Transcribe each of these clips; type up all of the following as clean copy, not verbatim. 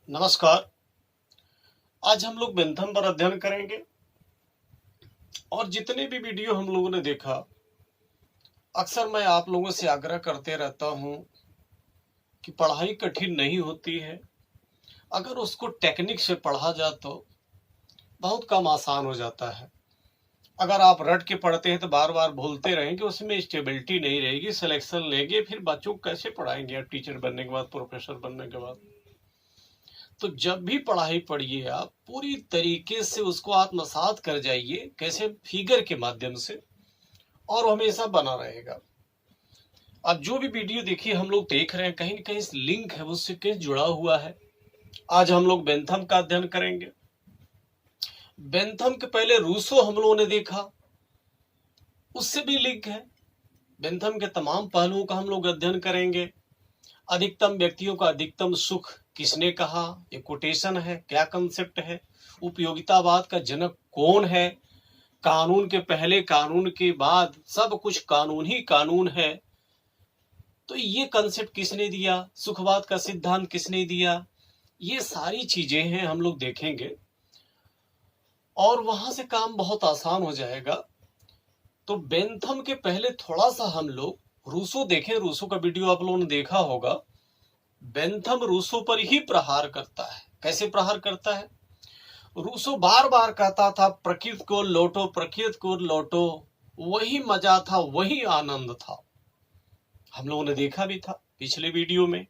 नमस्कार। आज हम लोग बेंथम पर अध्ययन करेंगे और जितने भी वीडियो हम लोगों ने देखा, अक्सर मैं आप लोगों से आग्रह करते रहता हूं कि पढ़ाई कठिन नहीं होती है। अगर उसको टेक्निक से पढ़ा जाए तो बहुत कम आसान हो जाता है। अगर आप रट के पढ़ते हैं तो बार बार भूलते रहेंगे, उसमें स्टेबिलिटी नहीं रहेगी, सिलेक्शन लेंगे, फिर बच्चों को कैसे पढ़ाएंगे आप टीचर बनने के बाद, प्रोफेसर बनने के बाद। तो जब भी पढ़ाई पढ़िए आप पूरी तरीके से उसको आत्मसात कर जाइए, कैसे फिगर के माध्यम से, और हमेशा बना रहेगा। अब जो भी वीडियो देखिए हम लोग देख रहे हैं, कहीं न कहीं लिंक है, उससे कहीं जुड़ा हुआ है। आज हम लोग बेंथम का अध्ययन करेंगे। बेंथम के पहले रूसो हम लोगों ने देखा, उससे भी लिंक है। बेंथम के तमाम पहलुओं का हम लोग अध्ययन करेंगे। अधिकतम व्यक्तियों का अधिकतम सुख किसने कहा, ये कोटेशन है, क्या कंसेप्ट है। उपयोगितावाद का जनक कौन है, कानून के पहले कानून के बाद सब कुछ कानून ही कानून है, तो ये कंसेप्ट किसने दिया, सुखवाद का सिद्धांत किसने दिया, ये सारी चीजें हैं हम लोग देखेंगे और वहां से काम बहुत आसान हो जाएगा। तो बेंथम के पहले थोड़ा सा हम लोग रूसो देखें। रूसो का वीडियो आप लोगों ने देखा होगा। बेंथम रूसो पर ही प्रहार करता है। कैसे प्रहार करता है? रूसो बार बार कहता था प्रकृति को लौटो, प्रकृति को लौटो, वही मजा था, वही आनंद था। हम लोगों ने देखा भी था पिछले वीडियो में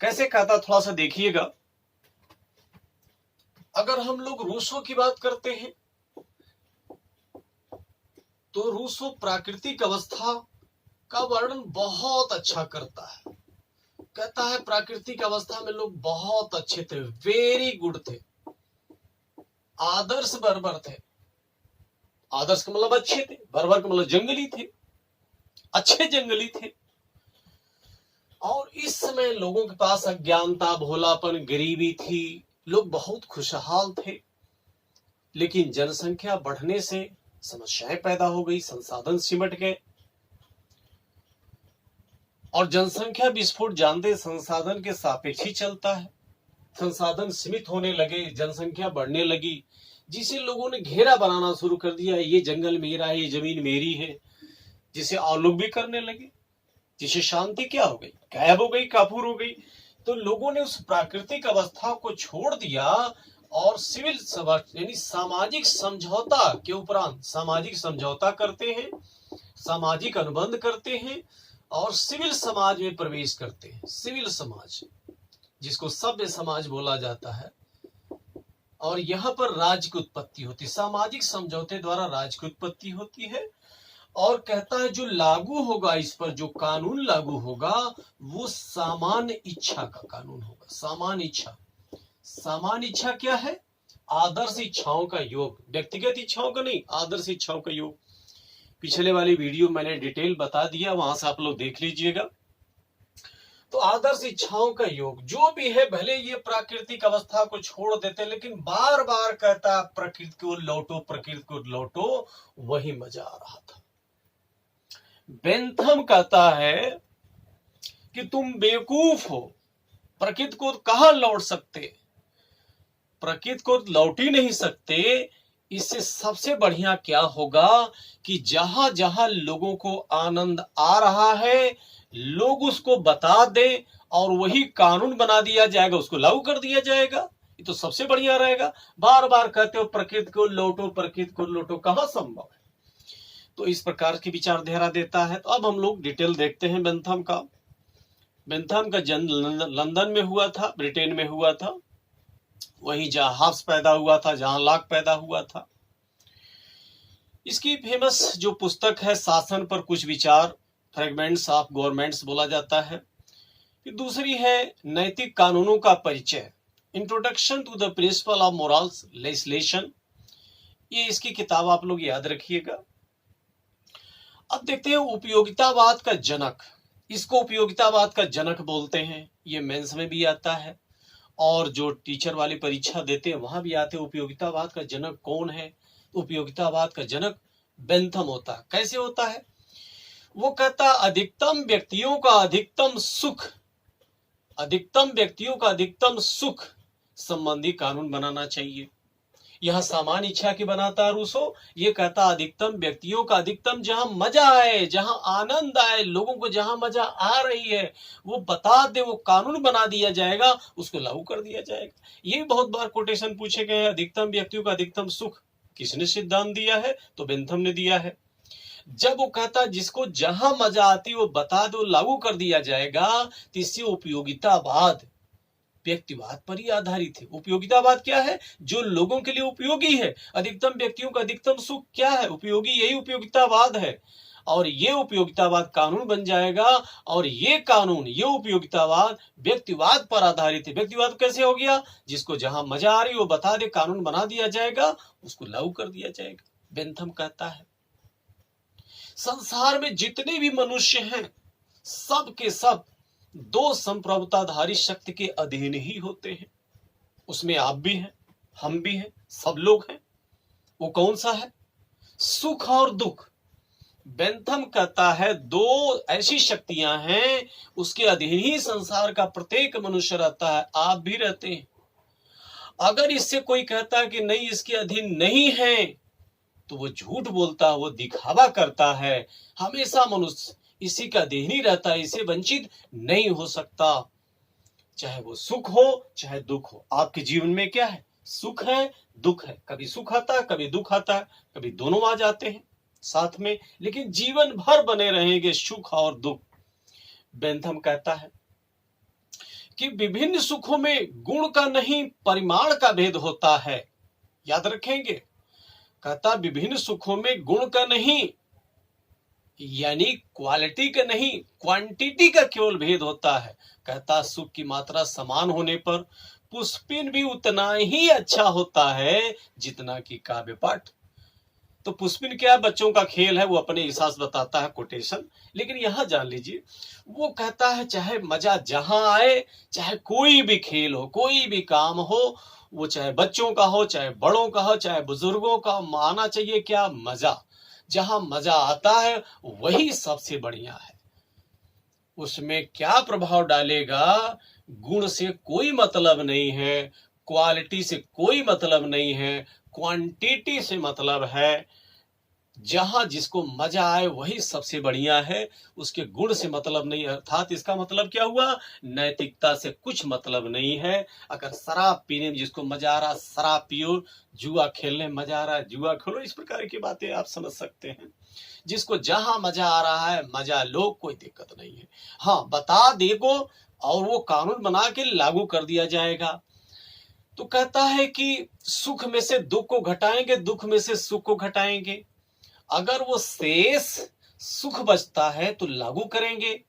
कैसे कहता, थोड़ा सा देखिएगा। अगर हम लोग रूसो की बात करते हैं तो रूसो प्राकृतिक अवस्था का वर्णन बहुत अच्छा करता है। कहता है प्राकृतिक अवस्था में लोग बहुत अच्छे थे, वेरी गुड थे, आदर्श बर्बर थे। आदर्श का मतलब अच्छे थे, बर्बर का मतलब जंगली थे, अच्छे जंगली थे। और इस समय लोगों के पास अज्ञानता, भोलापन, गरीबी थी, लोग बहुत खुशहाल थे। लेकिन जनसंख्या बढ़ने से समस्याएं पैदा हो गई, संसाधन सिमट गए और जनसंख्या विस्फोट जानते संसाधन के सापेक्ष ही चलता है। संसाधन सीमित होने लगे, जनसंख्या बढ़ने लगी, जिसे लोगों ने घेरा बनाना शुरू कर दिया, ये जंगल मेरा है, ये जमीन मेरी है, जिसे और लोग भी करने लगे, जिसे शांति क्या हो गई, गायब हो गई, काफूर हो गई। तो लोगों ने उस प्राकृतिक अवस्था को छोड़ दिया और सिविल यानी सामाजिक समझौता के उपरांत सामाजिक समझौता करते हैं, सामाजिक अनुबंध करते हैं और सिविल समाज में प्रवेश करते हैं। सिविल समाज, जिसको सभ्य समाज बोला जाता है, और यहाँ पर राज्य की उत्पत्ति होती है। सामाजिक समझौते द्वारा राज्य की उत्पत्ति होती है। और कहता है जो लागू होगा, इस पर जो कानून लागू होगा वो सामान्य इच्छा का कानून होगा। सामान्य इच्छा, सामान्य इच्छा क्या है? आदर्श इच्छाओं का योग, व्यक्तिगत इच्छाओं का नहीं, आदर्श इच्छाओं का योग। पिछले वाली वीडियो मैंने डिटेल बता दिया, वहां से आप लोग देख लीजिएगा। तो आदर्श इच्छाओं का योग जो भी है, भले ये प्राकृतिक अवस्था को छोड़ देते, लेकिन बार बार कहता प्रकृति को लौटो, प्रकृति को लौटो, वही मजा आ रहा था। बेंथम कहता है कि तुम बेवकूफ हो, प्रकृति को कहां लौट सकते, प्रकृति को लौट ही नहीं सकते। इससे सबसे बढ़िया क्या होगा कि जहां जहां लोगों को आनंद आ रहा है, लोग उसको बता दे और वही कानून बना दिया जाएगा, उसको लागू कर दिया जाएगा। ये तो सबसे बढ़िया रहेगा। बार बार कहते हो प्रकृति को लौटो, प्रकृति को लौटो, कहां संभव है। तो इस प्रकार की विचारधारा देता है। तो अब हम लोग डिटेल देखते हैं बेंथम का। बेंथम का जन्म लंदन में हुआ था, ब्रिटेन में हुआ था, वहीं जहां हाब्स पैदा हुआ था, जहां लॉक पैदा हुआ था। इसकी फेमस जो पुस्तक है शासन पर कुछ विचार, फ्रेगमेंट्स ऑफ गवर्नमेंट्स बोला जाता है। फिर दूसरी है नैतिक कानूनों का परिचय, introduction to the principle of morals legislation. ये इसकी किताब आप लोग याद रखिएगा। अब देखते हैं उपयोगितावाद का जनक। इसको उपयोगितावाद का जनक बोलते हैं। ये मेंस में भी आता है और जो टीचर वाली परीक्षा देते हैं वहां भी आते हैं। उपयोगितावाद का जनक कौन है? उपयोगितावाद का जनक बेंथम होता है। कैसे होता है? वो कहता अधिकतम व्यक्तियों का अधिकतम सुख अधिकतम व्यक्तियों का अधिकतम सुख संबंधी कानून बनाना चाहिए। यह सामान्य इच्छा की बनाता है रूसो। ये कहता अधिकतम व्यक्तियों का अधिकतम जहां मजा आए, जहां आनंद आए, लोगों को जहां मजा आ रही है वो बता दे, वो कानून बना दिया जाएगा, उसको लागू कर दिया जाएगा। ये बहुत बार कोटेशन पूछे गए हैं। अधिकतम व्यक्तियों का अधिकतम सुख किसने सिद्धांत दिया है? तो बेंथम ने दिया है। जब वो कहता जिसको जहां मजा आती वो बता दो, लागू कर दिया जाएगा, तो इससे उपयोगितावाद व्यक्तिवाद पर ही आधारित है। उपयोगितावाद क्या है? जो लोगों के लिए उपयोगी है। अधिकतम व्यक्तियों का अधिकतम सुख क्या है? उपयोगी, यही उपयोगितावाद है। और ये उपयोगितावाद कानून बन जाएगा, और ये कानून, ये उपयोगितावाद व्यक्तिवाद पर आधारित है। व्यक्तिवाद कैसे हो गया? जिसको जहां मजा आ रही वो बता दे, कानून बना दिया जाएगा, उसको लागू कर दिया जाएगा। बेंथम कहता है संसार में जितने भी मनुष्य हैं सब के सब दो संप्रभुताधारी शक्ति के अधीन ही होते हैं। उसमें आप भी हैं, हम भी हैं, सब लोग हैं। वो कौन सा है? सुख और दुख। बेंथम कहता है दो ऐसी शक्तियां हैं, उसके अधीन ही संसार का प्रत्येक मनुष्य रहता है, आप भी रहते हैं। अगर इससे कोई कहता है कि नहीं इसके अधीन नहीं है, तो वो झूठ बोलता है, वो दिखावा करता है। हमेशा मनुष्य इसी का अधीन ही रहता है, इसे वंचित नहीं हो सकता। चाहे वो सुख हो चाहे दुख हो। आपके जीवन में क्या है? सुख है, दुख है। कभी सुख आता है, कभी दुख आता है, कभी दोनों आ जाते हैं साथ में, लेकिन जीवन भर बने रहेंगे सुख और दुख। बेंथम कहता है कि विभिन्न सुखों में गुण का नहीं परिमाण का भेद होता है। याद रखेंगे, कहता विभिन्न सुखों में गुण का नहीं, यानी क्वालिटी का नहीं, क्वांटिटी का केवल भेद होता है। कहता सुख की मात्रा समान होने पर पुष्पिन भी उतना ही अच्छा होता है जितना कि काव्य पाठ। तो पुष्पिन क्या है? बच्चों का खेल है, वो अपने हिसाब से बताता है कोटेशन। लेकिन यहां जान लीजिए, वो कहता है चाहे मजा जहां आए, चाहे कोई भी खेल हो, कोई भी काम हो, वो चाहे बच्चों का हो, चाहे बड़ों का हो, चाहे बुजुर्गों का, आना चाहिए क्या? मजा। जहां मजा आता है वही सबसे बढ़िया है। उसमें क्या प्रभाव डालेगा, गुण से कोई मतलब नहीं है, क्वालिटी से कोई मतलब नहीं है, क्वांटिटी से मतलब है। जहां जिसको मजा आए वही सबसे बढ़िया है, उसके गुण से मतलब नहीं। अर्थात इसका मतलब क्या हुआ? नैतिकता से कुछ मतलब नहीं है। अगर शराब पीने में जिसको मजा आ रहा शराब पियो, जुआ खेलने में मजा आ रहा है जुआ खेलो, इस प्रकार की बातें आप समझ सकते हैं। जिसको जहां मजा आ रहा है मजा लो, कोई दिक्कत नहीं है। हाँ, बता देगो और वो कानून बना के लागू कर दिया जाएगा। तो कहता है कि सुख में से दुख को घटाएंगे, दुख में से सुख को घटाएंगे। अगर वो शेष सुख बचता है तो लागू करेंगे,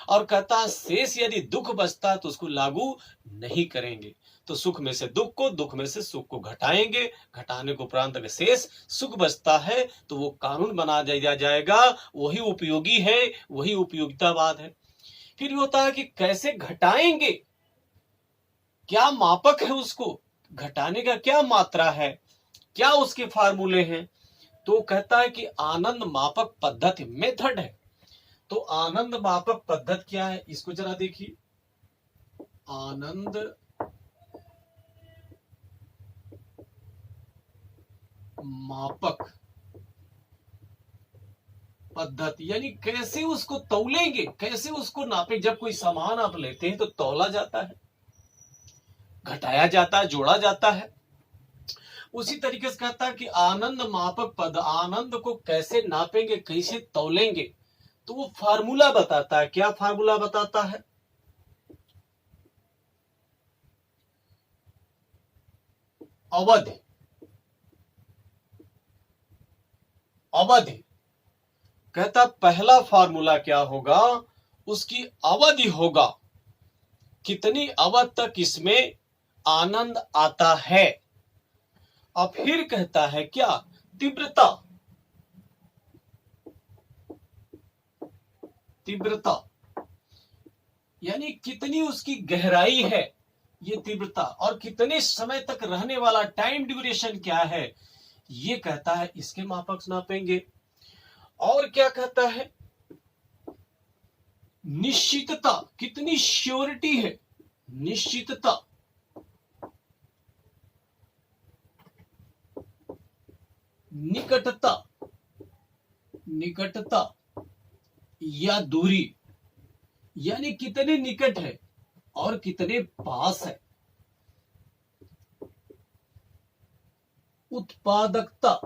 और कहता है शेष यदि दुख बचता है तो उसको लागू नहीं करेंगे। तो सुख में से दुख को, दुख में से सुख को घटाएंगे, घटाने को उपरांत अगर शेष सुख बचता है तो वो कानून बना दिया जाएगा, वही उपयोगी है, वही उपयोगितावाद है। फिर होता है कि कैसे घटाएंगे, क्या मापक है उसको घटाने का, क्या मात्रा है, क्या उसके फार्मूले हैं? तो कहता है कि आनंद मापक पद्धति मेथड है। तो आनंद मापक पद्धति क्या है, इसको जरा देखिए। आनंद मापक पद्धति यानी कैसे उसको तौलेंगे, कैसे उसको नापे। जब कोई सामान आप लेते हैं तो तौला जाता है, घटाया जाता है, जोड़ा जाता है। उसी तरीके से कहता है कि आनंद मापक पद, आनंद को कैसे नापेंगे, कैसे तौलेंगे, तो वो फार्मूला बताता है। क्या फार्मूला बताता है? अवधि। अवधि कहता पहला फार्मूला क्या होगा, उसकी अवधि होगा, कितनी अवधि तक इसमें आनंद आता है। और फिर कहता है क्या, तीव्रता। तीव्रता यानी कितनी उसकी गहराई है, ये तीव्रता। और कितने समय तक रहने वाला, टाइम ड्यूरेशन क्या है, ये कहता है इसके मापक नापेंगे। और क्या कहता है, निश्चितता, कितनी श्योरिटी है, निश्चितता। निकटता, निकटता या दूरी, यानी कितने निकट है और कितने पास है। उत्पादकता,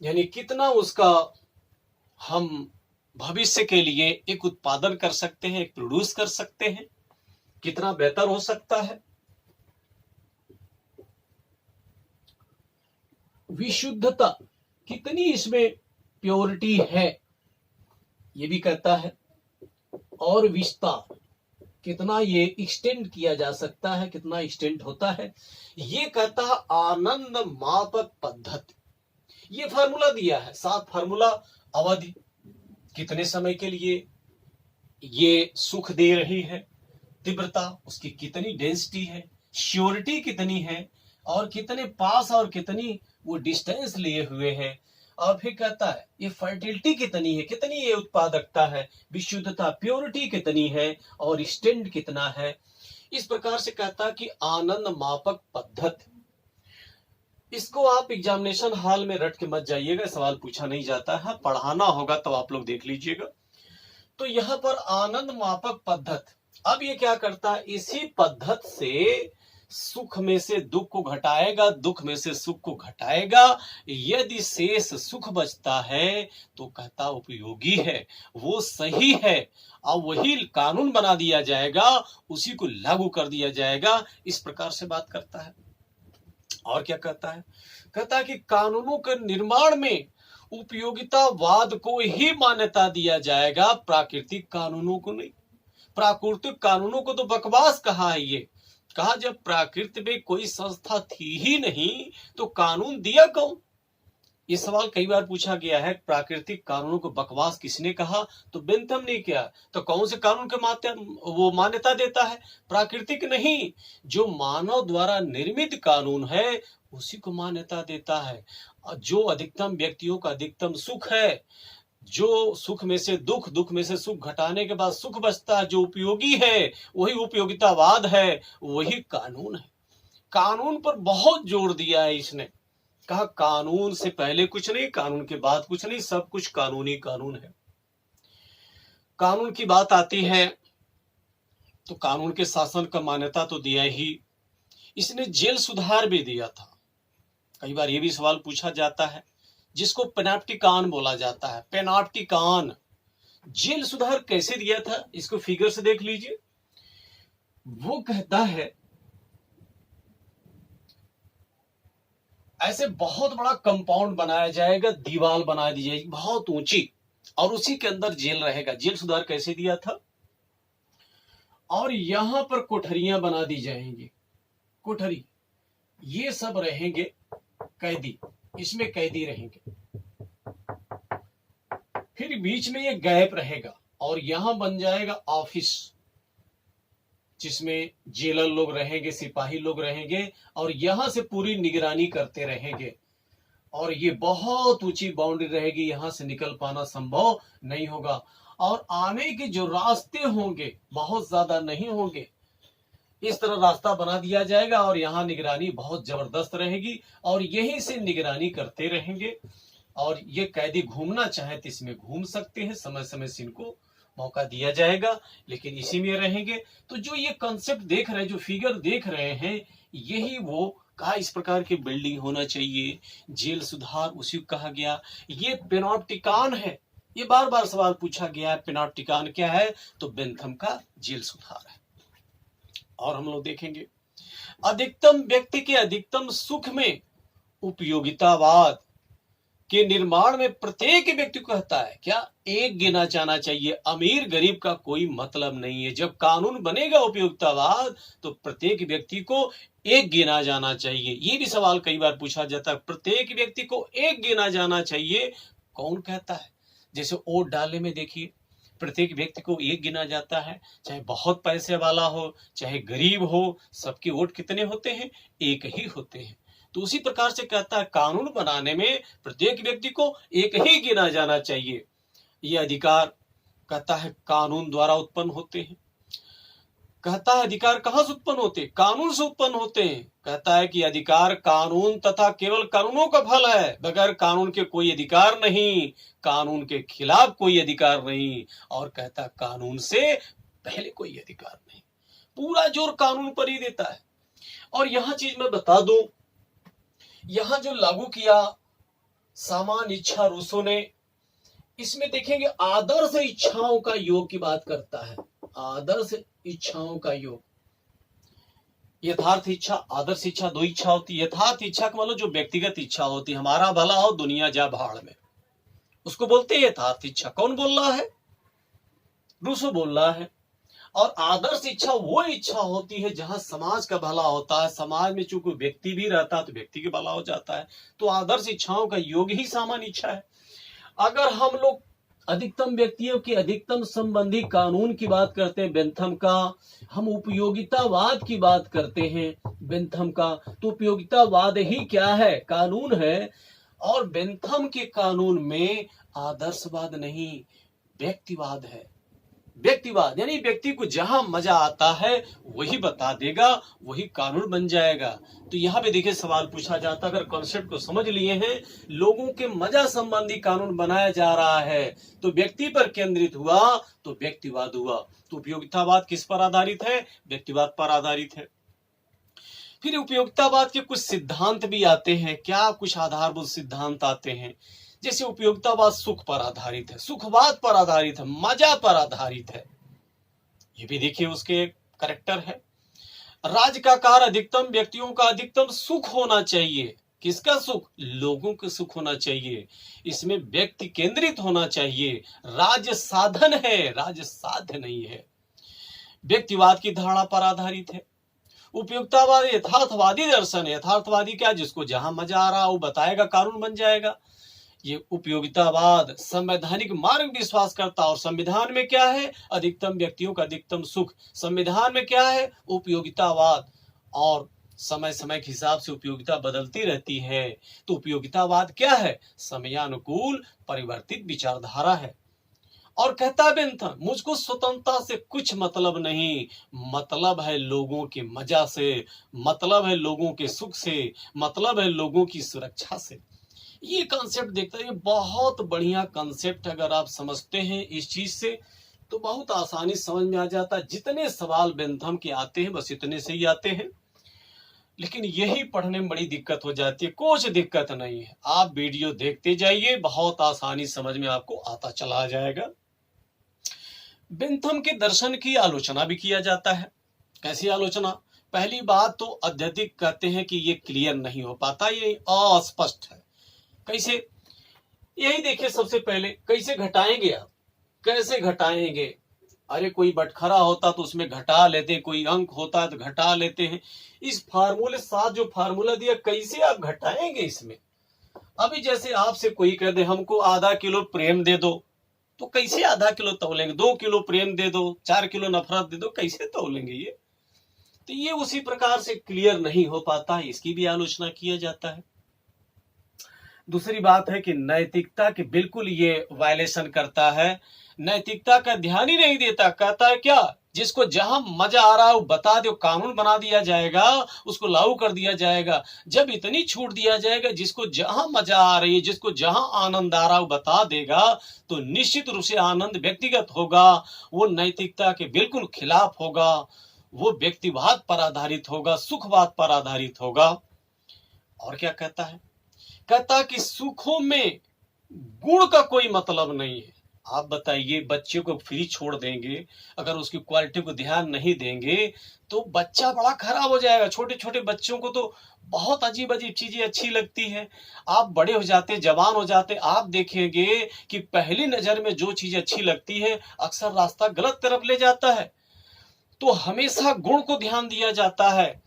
यानी कितना उसका हम भविष्य के लिए एक उत्पादन कर सकते हैं, एक प्रोड्यूस कर सकते हैं, कितना बेहतर हो सकता है। विशुद्धता, कितनी इसमें प्योरिटी है, ये भी कहता है। और विस्तार, कितना ये एक्सटेंड किया जा सकता है, कितना एक्सटेंड होता है, ये कहता है आनंद मापक पद्धति। ये फार्मूला दिया है, 7 फार्मूला। अवधि, कितने समय के लिए ये सुख दे रही है, तीव्रता, उसकी कितनी डेंसिटी है, श्योरिटी कितनी है, और कितने पास और कितनी वो डिस्टेंस लिए हुए है। और फिर कहता है ये फर्टिलिटी कितनी है, कितनी ये उत्पादकता है, विशुद्धता, प्योरिटी कितनी है, और एक्सटेंड कितना है। इस प्रकार से कहता है कि आनंद मापक पद्धति। इसको आप एग्जामिनेशन हॉल में रट के मत जाइएगा, सवाल पूछा नहीं जाता है, पढ़ाना होगा तो आप लोग देख लीजिएगा। तो यहाँ पर आनंद मापक पद्धति, अब ये क्या करता है, इसी पद्धति से सुख में से दुख को घटाएगा, दुख में से सुख को घटाएगा। यदि शेष सुख बचता है तो कहता उपयोगी है, वो सही है, और वही कानून बना दिया जाएगा, उसी को लागू कर दिया जाएगा। इस प्रकार से बात करता है। और क्या कहता है, कहता है कि कानूनों के निर्माण में उपयोगितावाद को ही मान्यता दिया जाएगा, प्राकृतिक कानूनों को नहीं। प्राकृतिक कानूनों को तो बकवास कहा है। ये कहा जब प्रकृति में कोई संस्था थी ही नहीं तो कानून दिया कौन। ये सवाल कई बार पूछा गया है, प्राकृतिक कानूनों को बकवास किसने कहा, तो बेंथम ने किया। तो कौन से कानून के वो मान्यता देता है, प्राकृतिक नहीं, जो मानव द्वारा निर्मित कानून है उसी को मान्यता देता है। जो अधिकतम व्यक्तियों का अधिकतम सुख है, जो सुख में से दुख, दुख में से सुख घटाने के बाद सुख बचता है, जो उपयोगी है वही उपयोगितावाद है, वही कानून है। कानून पर बहुत जोर दिया है इसने, कहा कानून से पहले कुछ नहीं, कानून के बाद कुछ नहीं, सब कुछ कानूनी कानून है। कानून की बात आती है तो कानून के शासन का मान्यता तो दिया ही, इसने जेल सुधार भी दिया था। कई बार ये भी सवाल पूछा जाता है, जिसको पेनाप्टिकान बोला जाता है। पेनाप्टिकान जेल सुधार कैसे दिया था, इसको फिगर से देख लीजिए। वो कहता है ऐसे बहुत बड़ा कंपाउंड बनाया जाएगा, दीवार बना दी जाएगी बहुत ऊंची, और उसी के अंदर जेल रहेगा। जेल सुधार कैसे दिया था, और यहां पर कोठरियां बना दी जाएंगी। कोठरी, ये सब रहेंगे कैदी, इसमें कैदी रहेंगे। फिर बीच में ये गैप रहेगा, और यहां बन जाएगा ऑफिस, जिसमें जेलर लोग रहेंगे, सिपाही लोग रहेंगे, और यहां से पूरी निगरानी करते रहेंगे। और ये बहुत ऊंची बाउंड्री रहेगी, यहां से निकल पाना संभव नहीं होगा। और आने के जो रास्ते होंगे बहुत ज्यादा नहीं होंगे, इस तरह रास्ता बना दिया जाएगा, और यहाँ निगरानी बहुत जबरदस्त रहेगी, और यहीं से निगरानी करते रहेंगे। और ये कैदी घूमना चाहे तो इसमें घूम सकते हैं, समय समय से इनको मौका दिया जाएगा, लेकिन इसी में रहेंगे। तो जो ये कॉन्सेप्ट देख रहे हैं, जो फिगर देख रहे हैं, यही वो कहा इस प्रकार की बिल्डिंग होना चाहिए। जेल सुधार उसी को कहा गया। ये पेनाप्टिकान है, ये बार बार सवाल पूछा गया है, पेनाप्टिकान क्या है, तो बेंथम का जेल सुधार है। और हम लोग देखेंगे अधिकतम व्यक्ति के अधिकतम सुख में उपयोगितावाद के निर्माण में प्रत्येक व्यक्ति को कहता है क्या, एक गिना जाना चाहिए, अमीर गरीब का कोई मतलब नहीं है। जब कानून बनेगा उपयोगितावाद तो प्रत्येक व्यक्ति को एक गिना जाना चाहिए। ये भी सवाल कई बार पूछा जाता है, प्रत्येक व्यक्ति को एक गिना जाना चाहिए, कौन कहता है। जैसे वोट डालने में देखिए, प्रत्येक व्यक्ति को एक गिना जाता है, चाहे बहुत पैसे वाला हो चाहे गरीब हो, सबके वोट कितने होते हैं, एक ही होते हैं। तो उसी प्रकार से कहता है कानून बनाने में प्रत्येक व्यक्ति को एक ही गिना जाना चाहिए। ये अधिकार कहता है कानून द्वारा उत्पन्न होते हैं। कहता है अधिकार कहां से उत्पन्न होते हैं? कानून से उत्पन्न होते हैं। कहता है कि अधिकार कानून तथा केवल कानूनों का फल है, बगैर कानून के कोई अधिकार नहीं, कानून के खिलाफ कोई अधिकार नहीं, और कहता कानून से पहले कोई अधिकार नहीं। पूरा जोर कानून पर ही देता है। और यहां चीज मैं बता दूं, यहां जो लागू किया सामान्य इच्छा रूसो ने, इसमें देखेंगे आदर्श इच्छाओं का योग की बात करता है। आदर्श इच्छाओं का योग, यथार्थ इच्छा, आदर्श इच्छा, दो इच्छा होती है। यथार्थ इच्छा का मतलब जो व्यक्तिगत इच्छा होती है, हमारा भला हो दुनिया जा भाड़ में, उसको बोलते हैं यथार्थ इच्छा। कौन बोल रहा है? रूसो बोल रहा है। और आदर्श इच्छा वो इच्छा होती है जहां समाज का भला होता है। समाज में चूंकि व्यक्ति भी रहता है तो व्यक्ति का भला हो जाता है। तो आदर्श इच्छाओं का योग ही सामान्य इच्छा है। अगर हम लोग अधिकतम व्यक्तियों के अधिकतम संबंधी कानून की बात करते हैं बेंथम का, हम उपयोगितावाद की बात करते हैं बेंथम का, तो उपयोगितावाद ही क्या है? कानून है। और बेंथम के कानून में आदर्शवाद नहीं, व्यक्तिवाद है। व्यक्तिवाद यानी व्यक्ति को जहां मजा आता है वही बता देगा, वही कानून बन जाएगा। तो यहां पे देखिए सवाल पूछा जाता, अगर कॉन्सेप्ट को समझ लिए हैं, लोगों के मजा संबंधी कानून बनाया जा रहा है तो व्यक्ति पर केंद्रित हुआ तो व्यक्तिवाद हुआ। तो उपयोगितावाद किस पर आधारित है? व्यक्तिवाद पर आधारित है। फिर उपयोगितावाद के कुछ सिद्धांत भी आते हैं। क्या कुछ आधारभूत सिद्धांत आते हैं? जैसे उपयोगितावाद सुख पर आधारित है, सुखवाद पर आधारित है, मजा पर आधारित है। ये भी देखिए उसके करेक्टर है। राज्य का कार्य अधिकतम व्यक्तियों का अधिकतम सुख होना चाहिए। किसका सुख? लोगों का सुख होना चाहिए। इसमें व्यक्ति केंद्रित होना चाहिए। राज्य साधन है, राज्य साध्य नहीं है। व्यक्तिवाद की धारणा पर आधारित है। उपयोगितावाद यथार्थवादी दर्शन है। यथार्थवादी क्या? जिसको जहां मजा आ रहा वो बताएगा, कानून बन जाएगा। ये उपयोगितावाद संवैधानिक मार्ग विश्वास करता, और संविधान में क्या है? अधिकतम व्यक्तियों का अधिकतम सुख। संविधान में क्या है? उपयोगितावाद। और समय समय के हिसाब से उपयोगिता बदलती रहती है। तो उपयोगितावाद क्या है? समयानुकूल परिवर्तित विचारधारा है। और कहता बेंथम, मुझको स्वतंत्रता से कुछ मतलब नहीं, मतलब है लोगों के मजा से, मतलब है लोगों के सुख से, मतलब है लोगों की सुरक्षा से। ये कॉन्सेप्ट देखता है, ये बहुत बढ़िया कॉन्सेप्ट। अगर आप समझते हैं इस चीज से तो बहुत आसानी समझ में आ जाता है। जितने सवाल बेंथम के आते हैं बस इतने से ही आते हैं, लेकिन यही पढ़ने में बड़ी दिक्कत हो जाती है। कुछ दिक्कत नहीं है, आप वीडियो देखते जाइए, बहुत आसानी समझ में आपको आता चला जाएगा। बेंथम के दर्शन की आलोचना भी किया जाता है। कैसी आलोचना? पहली बात तो अत्यधिक कहते हैं कि ये क्लियर नहीं हो पाता, ये अस्पष्ट है। कैसे? यही देखिए, सबसे पहले कैसे घटाएंगे आप? कैसे घटाएंगे? अरे कोई बटखरा होता तो उसमें घटा लेते, कोई अंक होता तो घटा लेते हैं। इस फार्मूले साथ जो फार्मूला दिया, कैसे आप घटाएंगे इसमें? अभी जैसे आपसे कोई कह दे हमको आधा किलो प्रेम दे दो, तो कैसे आधा किलो तौलेंगे? 2 किलो प्रेम दे दो, 4 किलो नफरत दे दो, कैसे तौलेंगे ये? तो ये उसी प्रकार से क्लियर नहीं हो पाता है, इसकी भी आलोचना किया जाता है। दूसरी बात है कि नैतिकता के बिल्कुल ये वायलेशन करता है, नैतिकता का ध्यान ही नहीं देता। कहता है क्या? जिसको जहां मजा आ रहा है वो बता दो, कानून बना दिया जाएगा, उसको लागू कर दिया जाएगा। जब इतनी छूट दिया जाएगा, जिसको जहां मजा आ रही है, जिसको जहां आनंद आ रहा है वो बता देगा, तो निश्चित रूप से आनंद व्यक्तिगत होगा, वो नैतिकता के बिल्कुल खिलाफ होगा, वो व्यक्तिवाद पर आधारित होगा, सुखवाद पर आधारित होगा। और क्या कहता है? कहता कि सुखों में गुण का कोई मतलब नहीं है। आप बताइए, बच्चे को फ्री छोड़ देंगे, अगर उसकी क्वालिटी को ध्यान नहीं देंगे तो बच्चा बड़ा खराब हो जाएगा। छोटे छोटे बच्चों को तो बहुत अजीब अजीब चीजें अच्छी लगती है। आप बड़े हो जाते, जवान हो जाते, आप देखेंगे कि पहली नजर में जो चीज अच्छी लगती है अक्सर रास्ता गलत तरफ ले जाता है। तो हमेशा गुण को ध्यान दिया जाता है।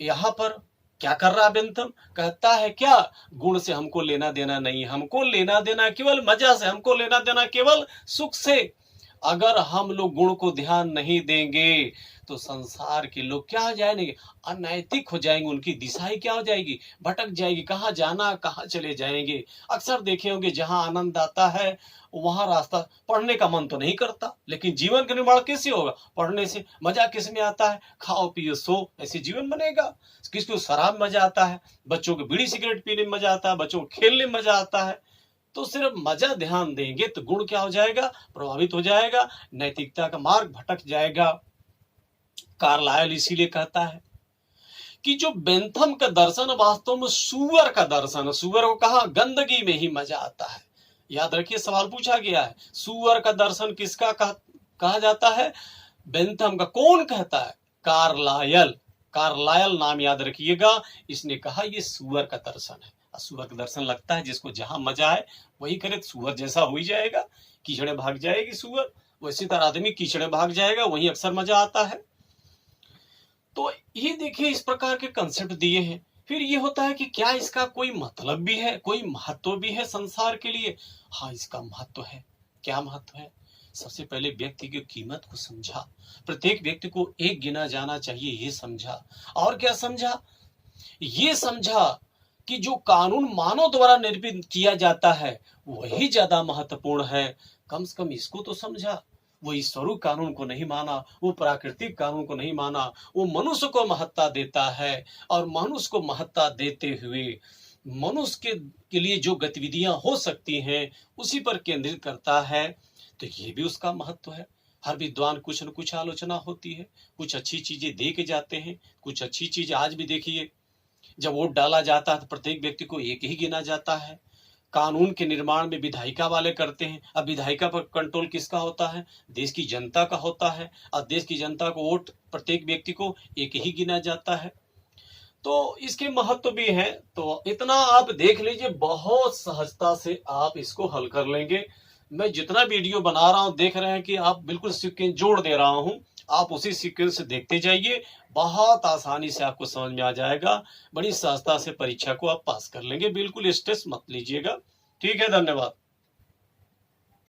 यहाँ पर क्या कर रहा बेंथम? कहता है क्या? गुण से हमको लेना देना नहीं, हमको लेना देना केवल मजा से, हमको लेना देना केवल सुख से। अगर हम लोग गुण को ध्यान नहीं देंगे तो संसार के लोग क्या हो जाएंगे, अनैतिक हो जाएंगे, उनकी दिशा ही क्या हो जाएगी, भटक जाएगी, कहाँ जाना कहाँ चले जाएंगे। अक्सर देखे होंगे जहां आनंद आता है वहां रास्ता, पढ़ने का मन तो नहीं करता, लेकिन जीवन का निर्माण कैसे होगा, पढ़ने से। मजा किस में आता है, खाओ पियो सो, ऐसे जीवन बनेगा। किसको शराब मजा आता है, बच्चों को बीड़ी सिगरेट पीने में मजा आता है, बच्चों को खेलने में मजा आता है। तो सिर्फ मजा ध्यान देंगे तो गुण क्या हो जाएगा, प्रभावित हो जाएगा, नैतिकता का मार्ग भटक जाएगा। कार्लायल इसीलिए कहता है कि जो बेंथम का दर्शन वास्तव में सुअर का दर्शन है। सुअर को कहा, गंदगी में ही मजा आता है। याद रखिए, सवाल पूछा गया है, सुअर का दर्शन किसका कहा जाता है, बेंथम का। कौन कहता है, कार्लायल। कार्लायल नाम याद रखिएगा, इसने कहा ये सुअर का दर्शन है। सुअर का दर्शन लगता है जिसको जहां मजा है वही करे, सुअर जैसा हो ही जाएगा, कीचड़े भाग जाएगी सुअर, वैसी तरह आदमी कीचड़े भाग जाएगा, वही अक्सर मजा आता है। तो ये देखिए इस प्रकार के कंसेप्ट दिए हैं। फिर ये होता है कि क्या इसका कोई मतलब भी है, कोई महत्व भी है संसार के लिए। हाँ, इसका महत्व है। क्या महत्व है, सबसे पहले व्यक्ति की कीमत को समझा, प्रत्येक व्यक्ति को एक गिना जाना चाहिए, ये समझा। और क्या समझा, ये समझा कि जो कानून मानव द्वारा निर्मित किया जाता है वही ज्यादा महत्वपूर्ण है। कम से कम इसको तो समझा। वो ईश्वरीय कानून को नहीं माना, वो प्राकृतिक कानून को नहीं माना, वो मनुष्य को महत्ता देता है। और मनुष्य को महत्ता देते हुए मनुष्य के लिए जो गतिविधियां हो सकती हैं उसी पर केंद्रित करता है। तो ये भी उसका महत्व है। हर विद्वान कुछ न कुछ आलोचना होती है, कुछ अच्छी चीजें दे के जाते हैं, कुछ अच्छी चीज। आज भी देखिए, जब वोट डाला जाता है तो प्रत्येक व्यक्ति को एक ही गिना जाता है। कानून के निर्माण में विधायिका वाले करते हैं। अब विधायिका पर कंट्रोल किसका होता है, देश की जनता का होता है। और देश की जनता को वोट प्रत्येक व्यक्ति को एक ही गिना जाता है। तो इसके महत्व भी है। तो इतना आप देख लीजिए, बहुत सहजता से आप इसको हल कर लेंगे। मैं जितना वीडियो बना रहा हूं, देख रहे हैं कि आप बिल्कुल सीक्वेंस जोड़ दे रहा हूं, आप उसी सीक्वेंस से देखते जाइए, बहुत आसानी से आपको समझ में आ जाएगा। बड़ी सहजता से परीक्षा को आप पास कर लेंगे, बिल्कुल स्ट्रेस मत लीजिएगा। ठीक है, धन्यवाद।